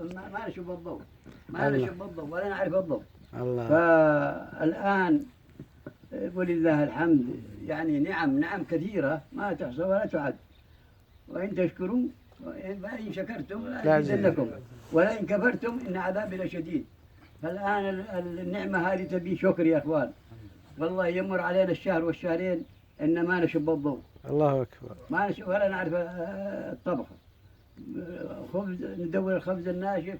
ما نشوف الضوء، ما نشوف الضوء ولا نعرف الضوء. الله. فالآن ولله الحمد يعني نعم كثيرة ما تحصى ولا تعد، وإن تشكروا وإن شكرتم لأزيدنكم ولئن كفرتم إن عذابي لشديد. فالآن النعمة هذه تبي شكر يا أخوان، والله يمر علينا الشهر والشهرين إن ما نشب الضوء. الله أكبر. ما نشب ولا نعرف الطبخ. خبز ندور الخبز الناشف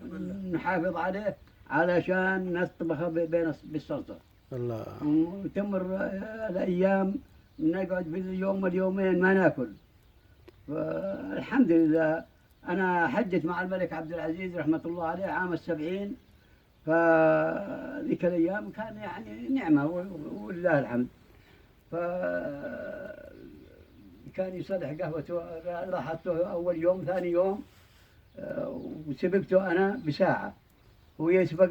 ونحافظ عليه علشان نطبخه بالصلصة. الله. وتمر الأيام نقعد باليوم واليومين ما ناكل. فالحمد لله أنا حجت مع الملك عبد العزيز رحمة الله عليه عام 70، فذيك الأيام كان يعني نعمة ولله الحمد. كان يصلح قهوته، لاحظته أول يوم ثاني يوم وسبقته أنا بساعة، هو يسبق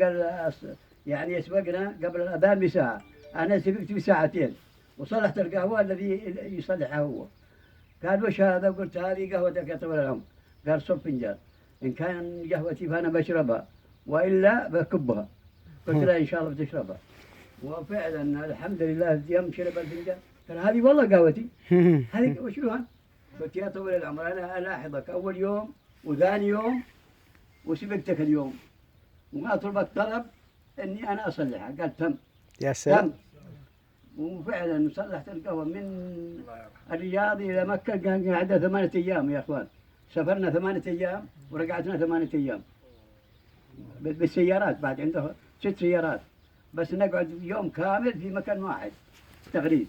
يعني يسبقنا قبل الأذان بساعة، أنا سبقت بساعتين وصلحت القهوة الذي يصلحها هو. قال وش هذا؟ قلت هذه قهوتك يا طويل العمر. قال صب فنجان، إن كان قهوتي فأنا بشربها وإلا بكبها. قلت لا إن شاء الله بتشربها. وفعلا الحمد لله يوم شرب الفنجان قال هذه والله قهوتي. هذه وشلونها؟ قلت يا طويل العمر أنا ألاحظك أول يوم وثاني يوم وسبقتك اليوم وما أطلبك طلب إني أنا أصلحها. قال تم. يا سلام. تم. وفعلا صلحت القهوة من الرياض إلى مكة، كان قعدنا 8 أيام يا أخوان. سافرنا 8 أيام ورجعتنا 8 أيام بالسيارات، بعد عنده 6 سيارات، بس نقعد يوم كامل في مكان واحد تغريد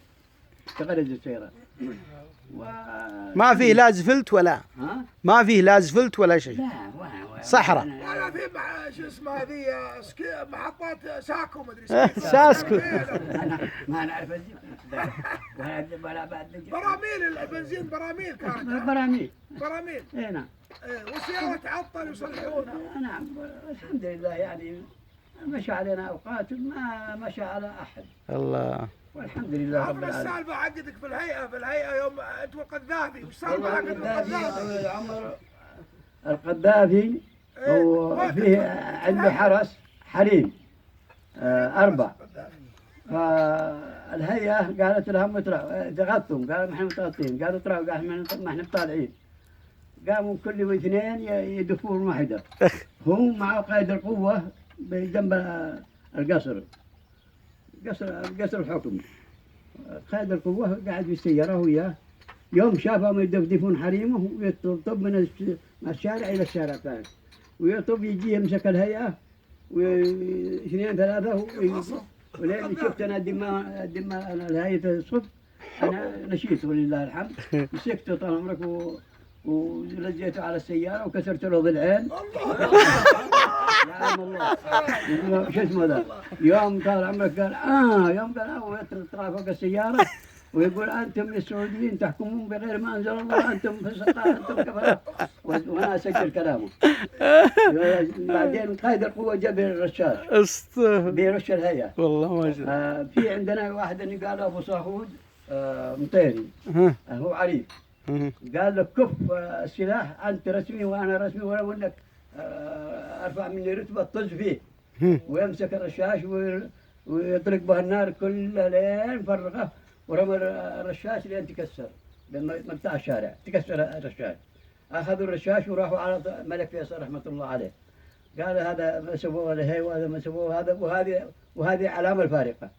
السيارات. ما فيه لا زفلت ولا ما فيه لا زفلت ولا شيء. لا صحراء. ولا في شو اسمه هذه محطات ساكو مدري ساسكو. ما نعرف ولا بعد براميل البنزين، براميل كانت براميل. اي نعم. والسيارة تعطل يصلحونها. نعم الحمد لله يعني مشى علينا أوقات ما مشى على أحد. الله. والحمد لله رب العالمين. السالفة حقتك في الهيئة يوم أنت والقذافي، وش السالفة حقتك القذافي؟ عمر القذافي هو فيه عنده حرس حريم 4، فالهيئة قالت لهم اطلعوا، ضغطتهم قالوا ما احنا متغطين، قالوا اطلعوا، قالوا ما احنا طالعين. قاموا كل اثنين يدفون واحدة، هو مع قائد القوة بجنب القصر الحكم. قائد القوة قاعد في السيارة وياه، يوم شافهم يدفدفون حريمه ويطب من الشارع إلى الشارع الثاني، ويطب يجي يمسك الهيئة واثنين ثلاثة ولين شفت أنا دماء الهيئة الصبح أنا نشيت ولله الحمد. مسكته طال عمرك ولجيته على السيارة وكسرت له ضلعين. يا الله شو اسمه ذا؟ يوم طال عمرك قال يوم قال ويطلع فوق السيارة ويقول أنتم السعوديين تحكمون بغير ما أنزل الله، أنتم فسقاء، أنتم كفرة، وأنا أسجل كلامه. بعدين قائد القوة جاب الرشاش بيرش الهيئة. والله ما شاء. في عندنا واحد اللي قال أبو صاحود مطيري، هو عريف، قال له كف السلاح، أنت رسمي وأنا رسمي، ولو أنك أرفع مني رتبة طز فيه. ويمسك الرشاش ويطلق به النار كل لين فرغه، ورمى الرشاش لين تكسر بمقطع الشارع، تكسر الرشاش. أخذوا الرشاش وراحوا على الملك فيصل رحمة الله عليه، قال هذا ما سووه له وهذا ما سووه هذا، وهذه علامة الفارقة.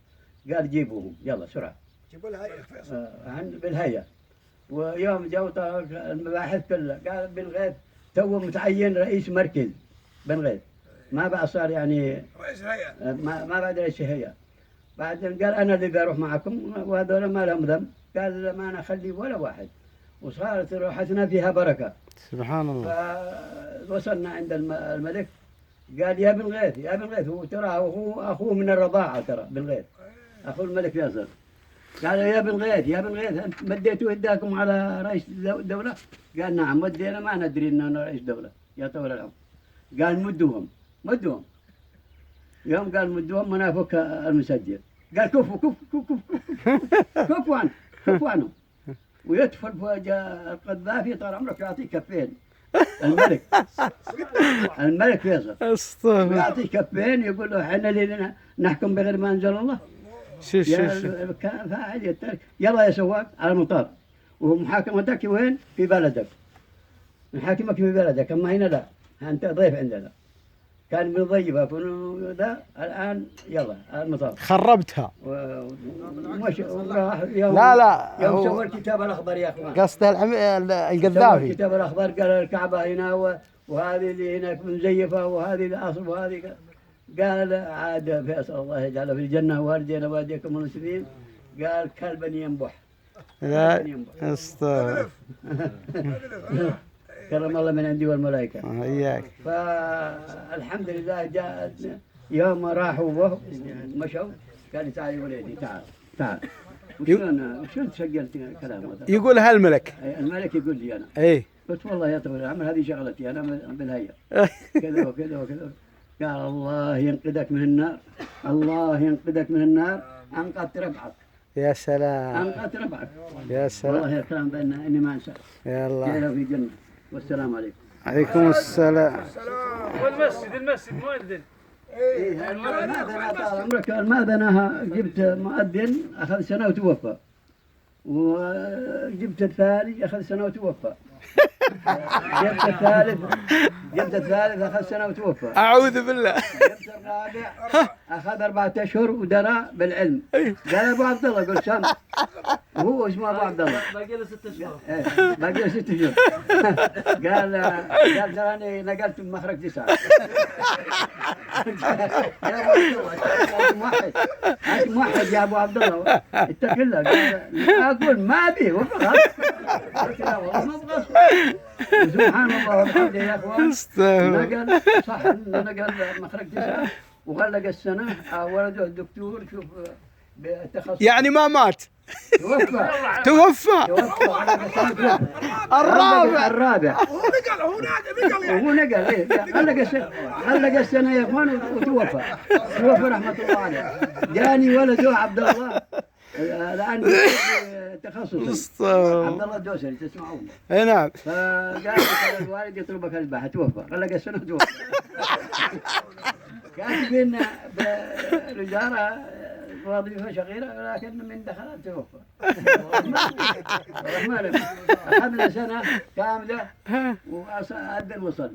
قال جيبوهم يلا سرعة، جيبوا الهيئة فيصل بالهيئة. ويوم جو المباحث كلها قال بن غيث تو متعين رئيس مركز بن غيث، ما بقى صار يعني رئيس الهيئة، ما بعد رئيس الهيئة. بعدين قال أنا اللي بروح معكم وهذول ما لهم ذنب. قال ما أنا أخلي ولا واحد، وصارت روحتنا فيها بركة. سبحان الله. فوصلنا عند الملك، قال يا بن غيث يا بن غيث، هو ترى أخوه من الرضاعة، ترى بن غيث أخو الملك فيصل. قال يا بن غيث يا بن غيث أنت مديتوا يداكم على رئيس الدولة؟ قال نعم مدينا، ما ندري إنه رئيس دولة يا طول العمر. قال مدوهم. يوم قال مدوهم منافق المسجل، قال كفوا عنه. ويدخل فوق القذافي طال عمرك يعطيه كفين. الملك الملك فيصل استغفر. يعطيه كفين يقول له احنا اللي نحكم بغير ما انزل الله. شوف يا شوف شوف. كان فاعل يترك يلا يا سواق على المطار، ومحاكمتك وين؟ في بلدك. نحاكمك في بلدك، اما هنا لا، انت ضيف عندنا. كان بنضيفك ذا الان يلا على المطار. خربتها. ومشى وراح يوم لا لا يوم هو سوى الكتاب الاخضر يا اخوان. قصده سوى القذافي. الكتاب الاخضر قال الكعبه هنا وهذه اللي هناك مزيفه وهذه الاصل وهذه قال عاد فيصل الله يجعله في الجنه والدينا والديكم المسلمين. قال كلبا ينبح. لا استغفر. كرم الله من عندي والملائكه. اياك. فالحمد لله جاء يوم راحوا مشوا قال لي تعال يا وليدي تعال تعال. وشلون تسجلت كلام هذا؟ يقول هالملك. الملك يقول لي انا. ايه. قلت والله يا طويل العمر هذه شغلتي انا بالهيئه كذا وكذا وكذا. قال الله ينقذك من النار، الله ينقذك من النار، انقذت ربعك. يا سلام. انقذت ربعك. يا سلام. والله الكلام بيننا اني ما انسى. يا الله. جعله في الجنه. والسلام عليكم. عليكم السلام. والمسجد مؤذن. إيه المأذنة طال عمرك المأذنة جبت مؤذن أخذ سنة وتوفى، وجبت الثاني أخذ سنة وتوفى، جبت الثالث أخذ سنة وتوفى، اعوذ بالله. جبت الرابع أخذ 4 أشهر ودرى بالعلم. قال أبو عبد الله، قلت سم هو اسمه أبو عبد الله. باقي له 6 شهور. باقي له 6 شهور. قال تراني نقلت من مخرج 9. يا ابو عبد الله انت موحد يا ابو عبد الله اتق الله. اقول ما ابي وفقط. قلت لا والله ما ابغى. سبحان الله والحمد لله يا اخوان. نقل صح نقل مخرج 9 وغلق السنه. ولده الدكتور شوف بتخصص يعني ما مات. توفى توفى. الرابع هو نقل إيه علق السنة يا اخوان وتوفى رحمة الله عليه. جاني ولده عبد الله الآن تخصص عبد الله الدوسري تسمعون. اي نعم. فقال الوالد يطلبك الباحة توفى علق السنة توفى. كاتبين بالوزارة وظيفة شغيرة لكن من دخلت توفى. أخذنا سنة كاملة وأذن وصل.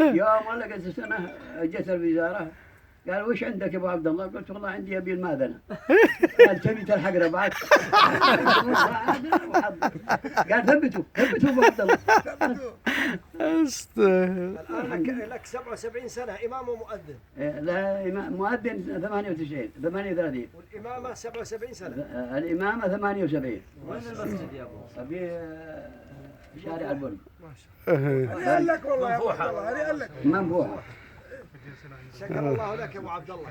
يوم لقيت السنة جت الوزارة قال وش عندك يا ابو عبد الله؟ قلت والله عندي ابي الماذنه. قال تبي تلحق ربعك؟ قال ثبتوا ابو عبد الله. استغفر. الآن لك 77 سنة إمام ومؤذن. لا مؤذن 38 والإمامة 77 سنة. الإمامة 78. وين المسجد يا ابو؟ أبي شارع البن. أنا قال لك والله يا أبو عبد الله، أنا قال لك منبوحة. شكر الله لك يا أبو عبد الله.